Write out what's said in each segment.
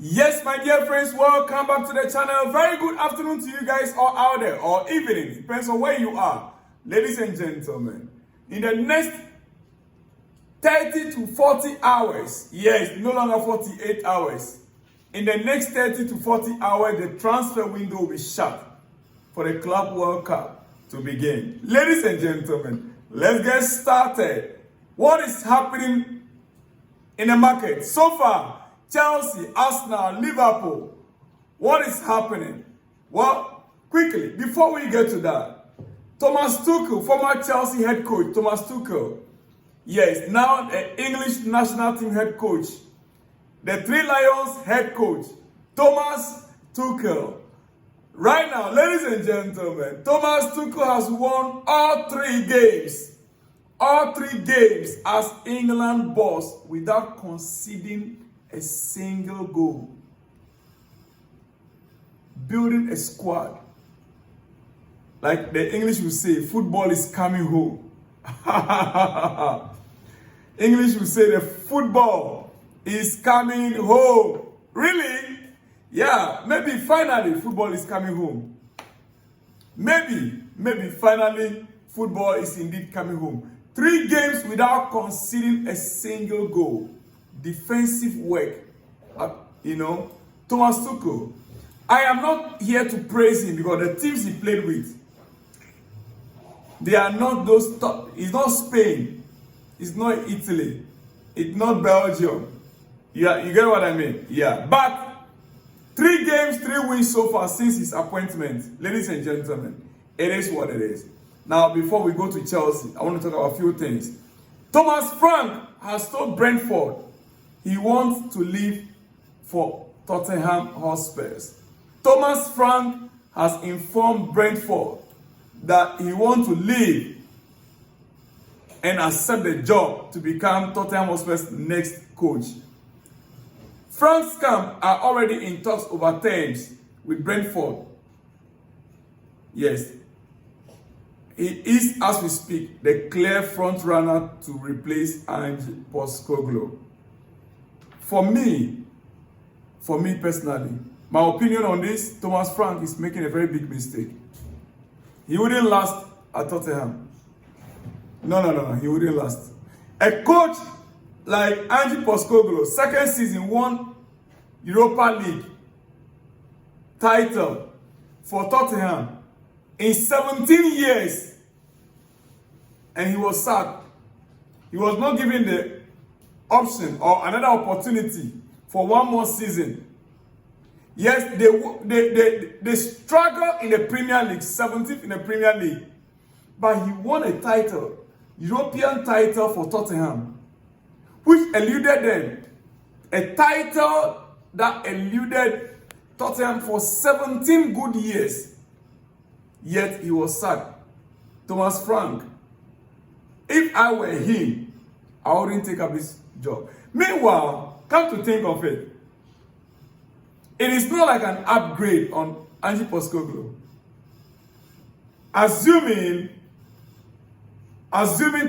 Yes, my dear friends, welcome back to the channel. Very good afternoon to you guys all out there, or evening, depends on where you are. Ladies and gentlemen, in the next 30 to 40 hours, yes, no longer 48 hours, in the next 30 to 40 hours, the transfer window will be shut for the Club World Cup to begin. Ladies and gentlemen, let's get started. What is happening in the market so far? Chelsea, Arsenal, Liverpool. What is happening? Well, quickly, before we get to that, Thomas Tuchel, former Chelsea head coach, Thomas Tuchel, yes, now the English national team head coach, the Three Lions head coach, Thomas Tuchel. Right now, ladies and gentlemen, Thomas Tuchel has won all three games as England boss without conceding a single goal. Building a squad. Like the English will say, football is coming home. English will say the football is coming home. Really? Yeah, maybe finally football is coming home. Maybe finally football is indeed coming home. 3 games without conceding a single goal. Defensive work, Thomas Tuchel. I am not here to praise him because the teams he played with, they are not those top. It's not Spain, it's not Italy, it's not Belgium. Yeah, you get what I mean? Yeah, but 3 games, 3 wins so far since his appointment. Ladies and gentlemen, it is what it is. Now, before we go to Chelsea, I want to talk about a few things. Thomas Frank has told Brentford he wants to leave for Tottenham Hotspur. Thomas Frank has informed Brentford that he wants to leave and accept the job to become Tottenham Hotspur's next coach. Frank's camp are already in talks over terms with Brentford. Yes, he is, as we speak, the clear front runner to replace Ange Postecoglou. For me personally, my opinion on this, Thomas Frank is making a very big mistake. He wouldn't last at Tottenham. No, he wouldn't last. A coach like Ange Postecoglou, second season, won Europa League title for Tottenham in 17 years, and he was sacked. He was not given the option or another opportunity for 1 more season. Yes, they struggle in the Premier League, 17th in the Premier League, but he won a title, European title for Tottenham, which eluded them. A title that eluded Tottenham for 17 good years. Yet he was sacked. Thomas Frank, if I were him, I wouldn't take up this job. Meanwhile, come to think of it, it is not like an upgrade on Ange Postecoglou. Assuming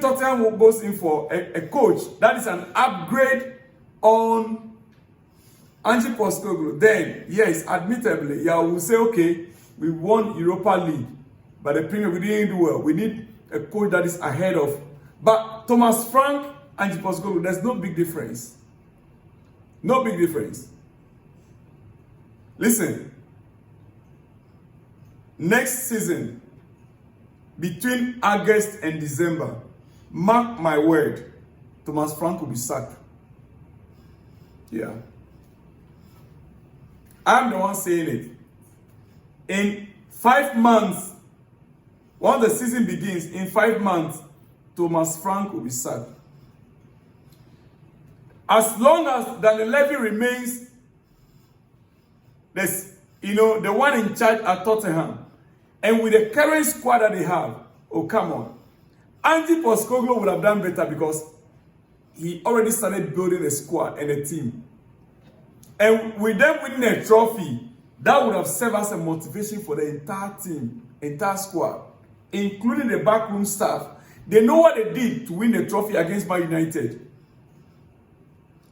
Tottenham goes in for a coach, that is an upgrade on Ange Postecoglou, then yes, admittedly, yeah, we'll say, okay, we won Europa League, but the Premier we didn't do well. We need a coach that is ahead of. But Thomas Frank and Ange Postecoglou, there's no big difference. No big difference. Listen, next season, between August and December, mark my word, Thomas Frank will be sacked. Yeah. I'm the one saying it. In 5 months, once the season begins, in 5 months, Thomas Frank will be sacked. As long as Daniel Levy remains the one in charge at Tottenham, and with the current squad that they have, oh come on, Ange Postecoglou would have done better because he already started building a squad and a team. And with them winning a trophy, that would have served as a motivation for the entire team, entire squad, including the backroom staff. They know what they did to win the trophy against Man United.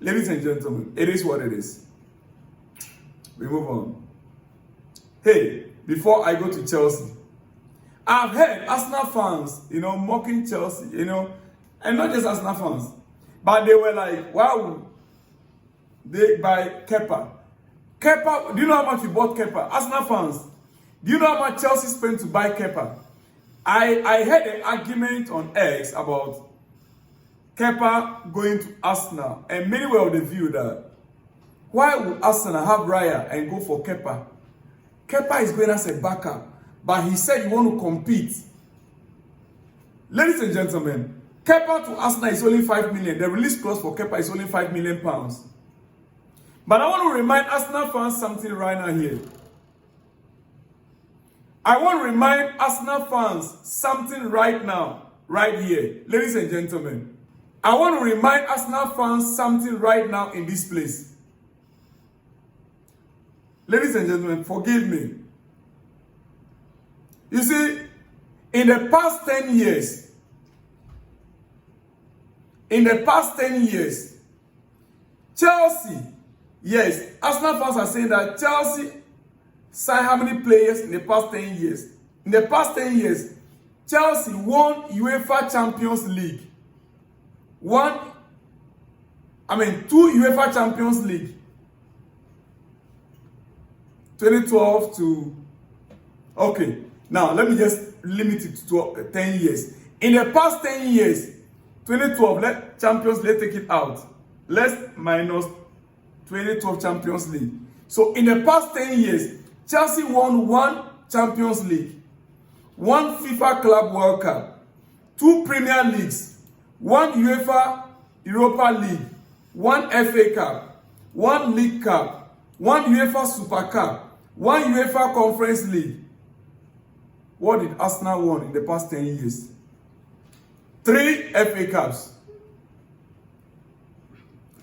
Ladies and gentlemen, it is what it is. We move on. Hey, before I go to Chelsea, I've heard Arsenal fans, mocking Chelsea, and not just Arsenal fans, but they were like, wow, they buy Kepa. Kepa, do you know how much we bought Kepa? Arsenal fans, do you know how much Chelsea spent to buy Kepa? I heard an argument on X about Kepa going to Arsenal, and many were of the view that why would Arsenal have Raya and go for Kepa? Kepa is going as a backup, but he said he want to compete. Ladies and gentlemen, Kepa to Arsenal is only 5 million. The release clause for Kepa is only 5 million pounds. But I want to remind Arsenal fans something right now here. I want to remind Arsenal fans something right now, right here. Ladies and gentlemen, I want to remind Arsenal fans something right now in this place. Ladies and gentlemen, forgive me. You see, in the past 10 years, Chelsea, yes, Arsenal fans are saying that Chelsea signed how many players in the past 10 years? In the past 10 years, Chelsea won UEFA Champions League. Two UEFA Champions League. 2012 to... Okay, now let me just limit it to 10 years. In the past 10 years, 2012, let's take it out. Let's minus 2012 Champions League. So in the past 10 years, Chelsea won 1 Champions League, 1 FIFA Club World Cup, 2 Premier Leagues, 1 UEFA Europa League, 1 FA Cup, 1 League Cup, 1 UEFA Super Cup, 1 UEFA Conference League. What did Arsenal won in the past 10 years? 3 FA Cups.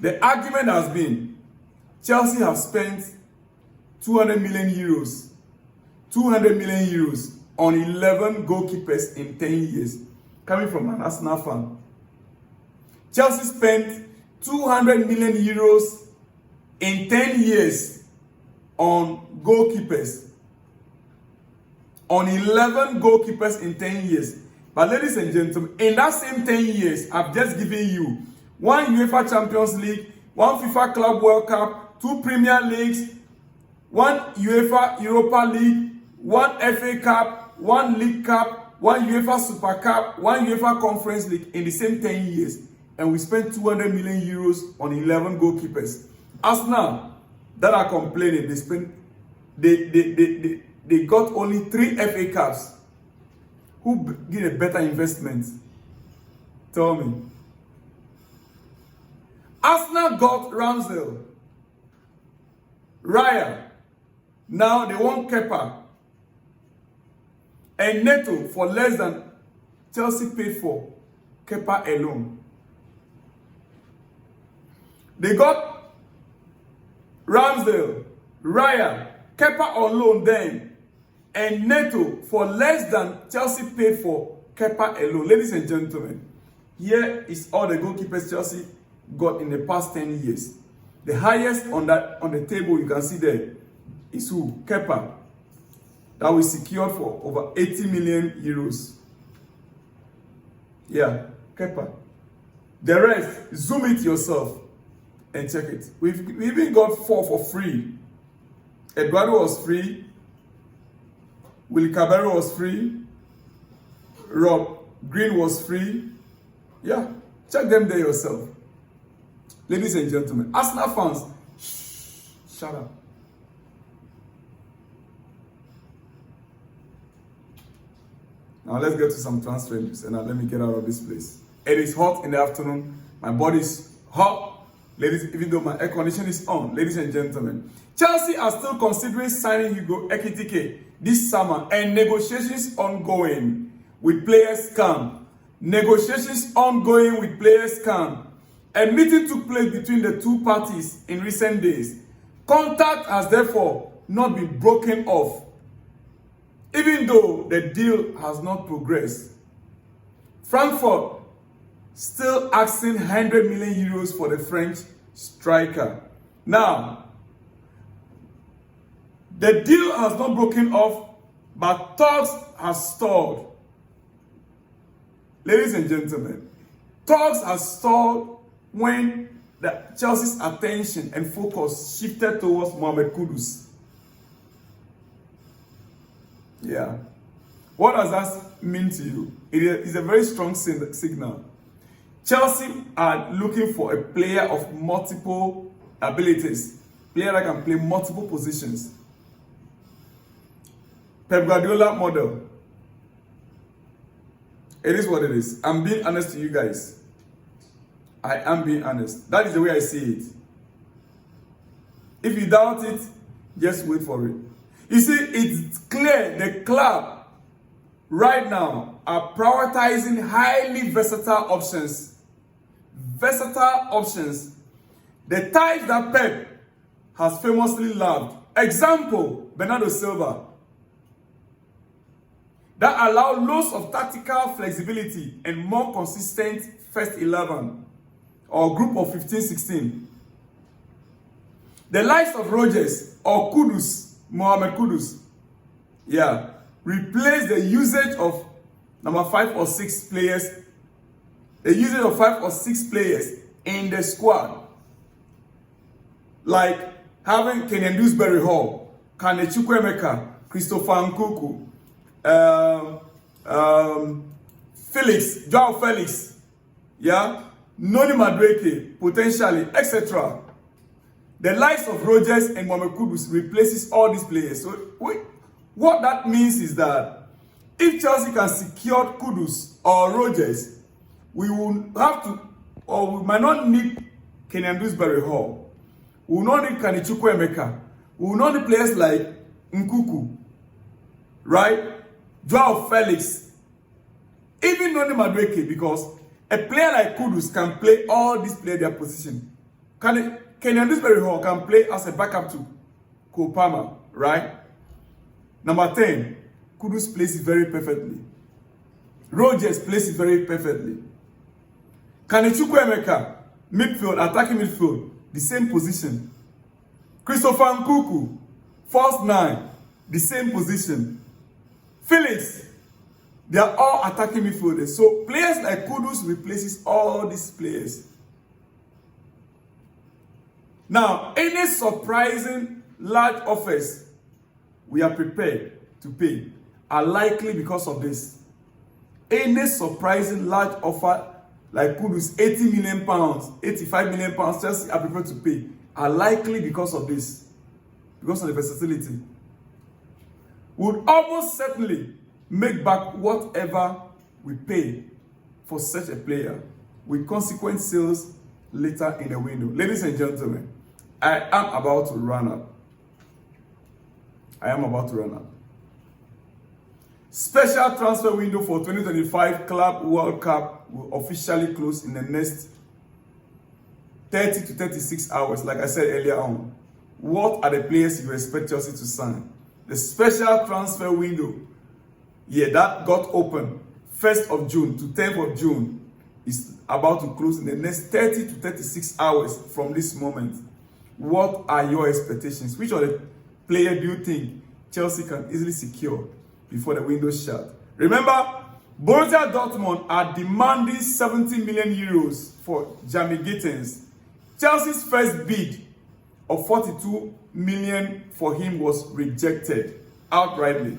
The argument has been Chelsea have spent 200 million euros on 11 goalkeepers in 10 years. Coming from an Arsenal fan. Chelsea spent 200 million euros in 10 years on goalkeepers. On 11 goalkeepers in 10 years. But ladies and gentlemen, in that same 10 years, I've just given you 1 UEFA Champions League, 1 FIFA Club World Cup, 2 Premier Leagues, 1 UEFA Europa League, 1 FA Cup, 1 League Cup, 1 UEFA Super Cup, 1 UEFA Conference League in the same 10 years. And we spent 200 million euros on 11 goalkeepers. Arsenal, that are complaining, they got only 3 FA Cups. Who did a better investment? Tell me. Arsenal got Ramsdale, Raya. Now they want Kepa and Neto for less than Chelsea paid for Kepa alone. They got Ramsdale, Raya, Kepa on loan then, and Neto for less than Chelsea paid for Kepa alone. Ladies and gentlemen, here is all the goalkeepers Chelsea got in the past 10 years. The highest on the table you can see there is who? Kepa. That we secured for over 80 million euros. Yeah, Kepa. The rest, zoom it yourself and check it. We even got 4 for free. Eduardo was free. Willy Caballero was free. Rob Green was free. Yeah, check them there yourself. Ladies and gentlemen, Arsenal fans, shut up. Now let's get to some transfer news and now let me get out of this place. It is hot in the afternoon. My body is hot. Ladies, even though my air conditioning is on, ladies and gentlemen, Chelsea are still considering signing Hugo Ekitike this summer and negotiations ongoing with players camp. Negotiations ongoing with players camp. A meeting took place between the two parties in recent days. Contact has therefore not been broken off, even though the deal has not progressed. Frankfurt still asking 100 million euros for the French striker. Now, The deal has not broken off, but talks has stalled. Ladies and gentlemen, talks has stalled when Chelsea's attention and focus shifted towards Mohamed Kudus. Yeah. What does that mean to you? It is a very strong signal. Chelsea are looking for a player of multiple abilities, player that can play multiple positions. Pep Guardiola model. It is what it is. I'm being honest to you guys. I am being honest. That is the way I see it. If you doubt it, just wait for it. You see, it's clear the club right now are prioritizing highly versatile options. Versatile options. The types that Pep has famously loved. Example, Bernardo Silva. That allow loads of tactical flexibility and more consistent first 11 or group of 15-16. The likes of Rodgers or Kudus, Mohamed Kudus, yeah, replace the usage of number 5 or 6 players, the usage of 5 or 6 players in the squad. Like having Kenyan Dewsbury Hall, Kane Chukwuemeka, Christopher Nkunku, Joao Felix, yeah, Noni Madueke, potentially, etc. The likes of Rodgers and Mohamed Kudus replaces all these players. So what that means is that if Chelsea can secure Kudus or Rodgers, we will have to, or we might not need Kenyan Dewsbury Hall. We will not need Kane Chukwuemeka. We will not need players like Nkunku, right? Joao Felix, even Noni Madueke, because a player like Kudus can play all these players their position. Kenyan Dewsbury Hall can play as a backup to Cole Palmer, right? Number 10, Kudus plays it very perfectly. Rodgers plays it very perfectly. Kane Chukwuemeka, midfield, attacking midfield, the same position. Christopher Nkunku, false 9, the same position. Felix, they are all attacking midfielders. So players like Kudus replaces all these players. Now, any surprising large offers we are prepared to pay are likely because of this. Any surprising large offer like Kudus, 80 million pounds, 85 million pounds, Chelsea are prepared to pay, are likely because of this, because of the versatility. Would almost certainly make back whatever we pay for such a player with consequent sales later in the window. Ladies and gentlemen, I am about to run up. Special transfer window for 2025 Club World Cup will officially close in the next 30 to 36 hours, like I said earlier on. What are the players you expect Chelsea to sign? The special transfer window, yeah, that got open 1st of June to 10th of June is about to close in the next 30 to 36 hours from this moment. What are your expectations? Which of the players do you think Chelsea can easily secure before the window shut? Remember, Borussia Dortmund are demanding 70 million euros for Jamie Gittins. Chelsea's first bid of 42 million for him was rejected outrightly.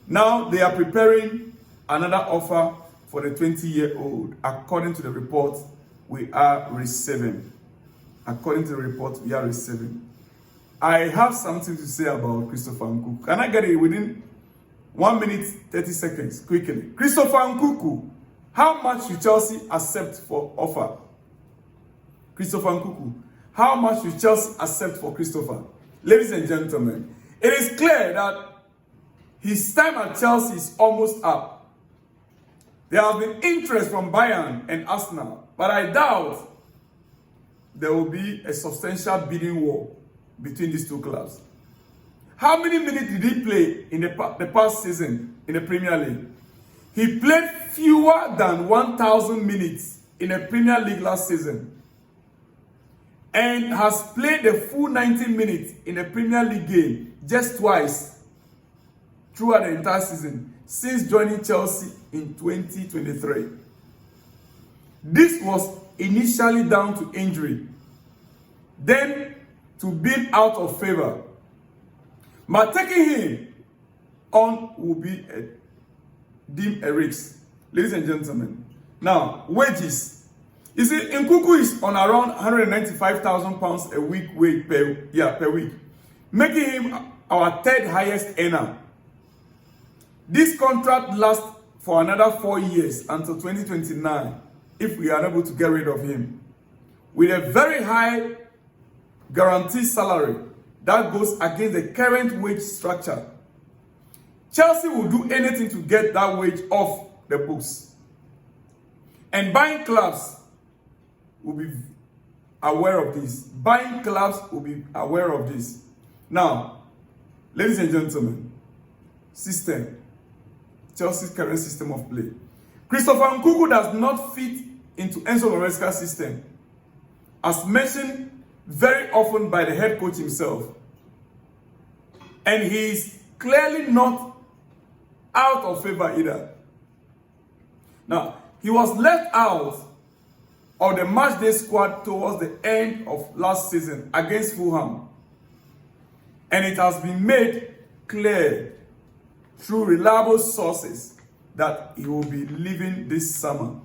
Now they are preparing another offer for the 20-year-old, according to the report we are receiving. I have something to say about Christopher Nkunku. Can I get it within 1 minute, 30 seconds, quickly? Christopher Nkunku, how much should Chelsea accept for offer? Christopher Nkunku, how much should Chelsea accept for Christopher? Ladies and gentlemen, it is clear that his time at Chelsea is almost up. There has been interest from Bayern and Arsenal, but I doubt there will be a substantial bidding war between these two clubs. How many minutes did he play in the past season in the Premier League? He played fewer than 1,000 minutes in the Premier League last season. and has played the full 90 minutes in a Premier League game just twice throughout the entire season since joining Chelsea in 2023. This was initially down to injury, then to being out of favor. But taking him on will be deemed a risk. Ladies and gentlemen, now wages. You see, Nkunku is on around £195,000 a week wage per week, making him our third highest earner. This contract lasts for another 4 years until 2029 if we are able to get rid of him. With a very high guaranteed salary that goes against the current wage structure. Chelsea will do anything to get that wage off the books. And buying clubs will be aware of this. Buying clubs will be aware of this. Now, ladies and gentlemen, system. Chelsea's current system of play. Christopher Nkunku does not fit into Enzo Maresca's system, as mentioned very often by the head coach himself. And he is clearly not out of favor either. Now, he was left out of the matchday squad towards the end of last season against Fulham. And it has been made clear through reliable sources that he will be leaving this summer.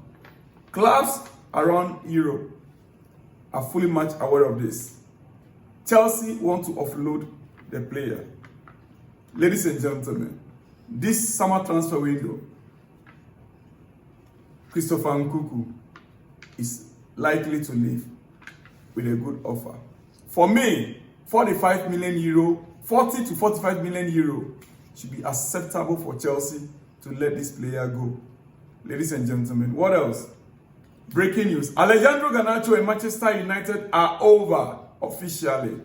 Clubs around Europe are fully much aware of this. Chelsea want to offload the player. Ladies and gentlemen, this summer transfer window, Christopher Nkunku is likely to leave with a good offer. For me, 45 million euro, 40 to 45 million euro should be acceptable for Chelsea to let this player go. Ladies and gentlemen, what else? Breaking news. Alejandro Garnacho and Manchester United are over officially.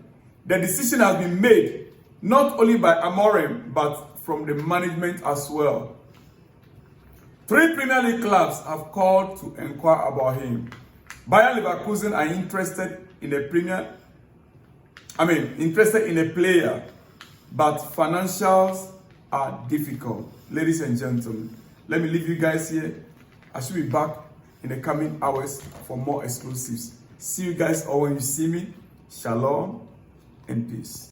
The decision has been made not only by Amorim, but from the management as well. 3 Premier League clubs have called to inquire about him. Bayer Leverkusen are interested in a player, but financials are difficult. Ladies and gentlemen, let me leave you guys here. I should be back in the coming hours for more exclusives. See you guys all when you see me. Shalom and peace.